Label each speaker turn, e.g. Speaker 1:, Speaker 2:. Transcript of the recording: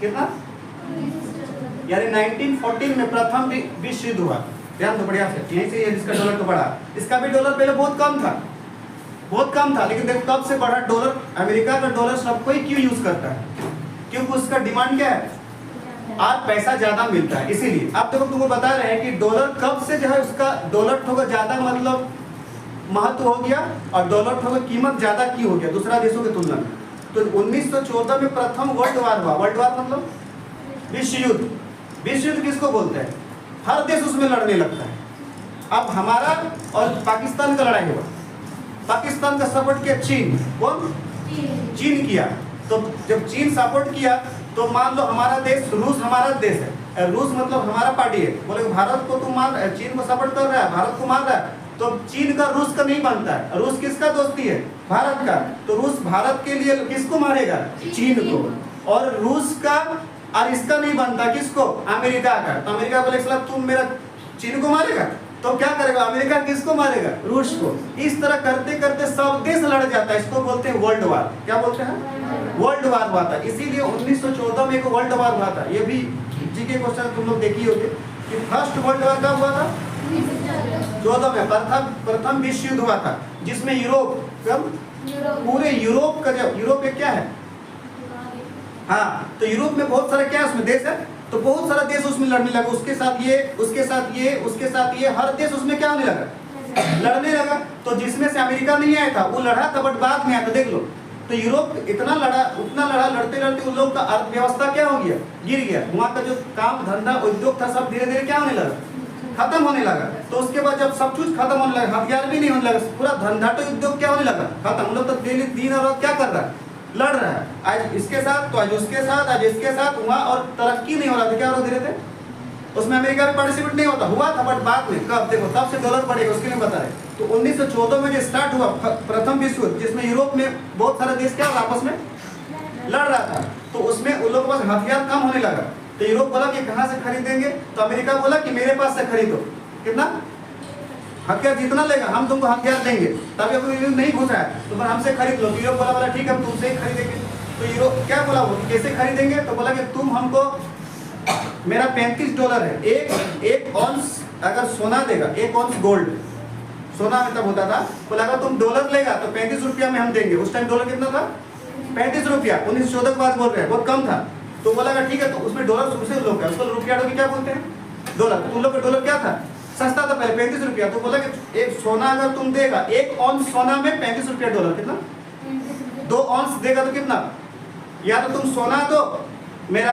Speaker 1: कितना, यानी 1914 में प्रथम विश्व युद्ध हुआ। ध्यान दो बढ़िया से, यहीं से ये इसका डॉलर तो बढ़ा। इसका भी डॉलर पहले बहुत कम था, लेकिन देखो कब से बढ़ा डॉलर। अमेरिका का डॉलर सब कोई क्यों यूज करता है? क्योंकि उसका डिमांड क्या है, आज पैसा ज्यादा मिलता है, इसीलिए। अब देखो तुमको बता रहे हैं कि डॉलर कब से जो है उसका डॉलर ठोकर ज्यादा मतलब महत्व हो गया, और डॉलर ठोकर कीमत ज्यादा क्यों हो गया दूसरा देशों की तुलना में। तो 1914 में प्रथम वर्ल्ड वार हुआ। वर्ल्ड वार मतलब विश्व युद्ध। विश्व युद्ध किसको बोलते हैं? हर देश उसमें लड़ने लगता है। अब हमारा और पाकिस्तान का लड़ाई हुआ। पाकिस्तान का सपोर्ट किया चीन। कौन? चीन किया। तो जब चीन सपोर्ट किया तो मान लो हमारा देश, रूस हमारा देश है, रूस मतलब हमारा पार्टी है, बोले भारत को तुम मार, चीन को सपोर्ट कर रहा है, भारत को मार रहा है, तो चीन का रूस का नहीं बनता है। रूस किसका दोस्ती है? भारत का। तो रूस भारत के लिए किसको मारेगा? चीन को। और रूस का और इसका नहीं बनता, किसको? अमेरिका का। तो अमेरिका बोले तुम मेरा चीन को मारेगा, तो क्या करेगा अमेरिका? किसको मारेगा? रूस को। इस तरह करते करते सब देश लड़ जाता है। इसको बोलते हैं वर्ल्ड वार। क्या बोलते हैं? वर्ल्ड वार हुआ था। इसीलिए 1914 में एक वर्ल्ड वार हुआ था। ये भी जीके क्वेश्चन तुम लोग देखी होगी कि फर्स्ट वर्ल्ड वार कब हुआ था? 14 में प्रथम विश्व युद्ध हुआ था, जिसमें यूरोप, पूरे यूरोप का, जब यूरोप में क्या है, हाँ, तो यूरोप में बहुत सारे क्या उसमें देश है, तो बहुत सारा देश उसमें लड़ने लगा। उसके साथ ये, उसके साथ ये, उसके साथ ये, हर देश उसमें क्या होने लगा? लड़ने लगा। तो जिसमें से अमेरिका नहीं आया था वो लड़ा था, बट बाद में आया था। देख लो, तो यूरोप इतना लड़ा, उतना लड़ा, लड़ते लड़ते उन लोग का अर्थव्यवस्था क्या हो गया? गिर गया। वहाँ का जो काम धंधा उद्योग था सब धीरे धीरे क्या होने लगा? खत्म होने लगा। तो उसके बाद जब सब कुछ खत्म होने लगा, हथियार भी नहीं होने लगा, पूरा धंधा तो उद्योग क्या होने लगा? खत्म। हम लोग तो डेली दिन और रात क्या कर रहा है? लड़ रहा है। आज इसके साथ, तो आज उसके साथ, आज इसके साथ, वहाँ और तरक्की नहीं हो रहा था। क्या हो रहा धीरे धीरे? उसमें अमेरिका में पार्टिसिपेट नहीं होता, हुआ था, बट बाद में कब देखो तब से डॉलर बढ़ेगा, उसके लिए बता रहे। तो 1914 में जो स्टार्ट हुआ प्रथम विश्व युद्ध, जिसमें यूरोप में बहुत सारे देश क्या आपस में लड़ रहा था, तो उसमें उन लोगों के पास हथियार कम होने लगा। तो यूरोप बोला कि कहाँ से खरीदेंगे? तो अमेरिका बोला कि मेरे पास से खरीदो। कितना हथियार जितना लेगा हम तुमको हथियार देंगे। तभी अभी नहीं घुसा है तो हमसे खरीद लो। यूरोप बोला ठीक है हम तुमसे ही खरीदेंगे। तो यूरोप क्या बोला, वो कैसे खरीदेंगे? तो बोला कि तुम हमको, मेरा $35 है, एक औंस अगर सोना देगा, 1 औंस गोल्ड सोना में तब होता था, बोला अगर तुम डॉलर लेगा तो 35 रुपया में हम देंगे। उस टाइम डॉलर कितना था? 35 रुपया। 1914 की बात बोल रहे हैं, बहुत कम था। तो बोला ठीक है, तो उसमें डॉलर सबसे लोग है, उसको रुपया क्या बोलते हैं? डॉलर। तो उन लोग का डॉलर क्या था? सस्ता था पहले, 35 रुपया। तो बोला कि एक सोना अगर तुम देगा, 1 औंस सोना में 35 रुपया डॉलर। कितना? 2 औंस देगा तो कितना? या तो तुम सोना दो, मेरा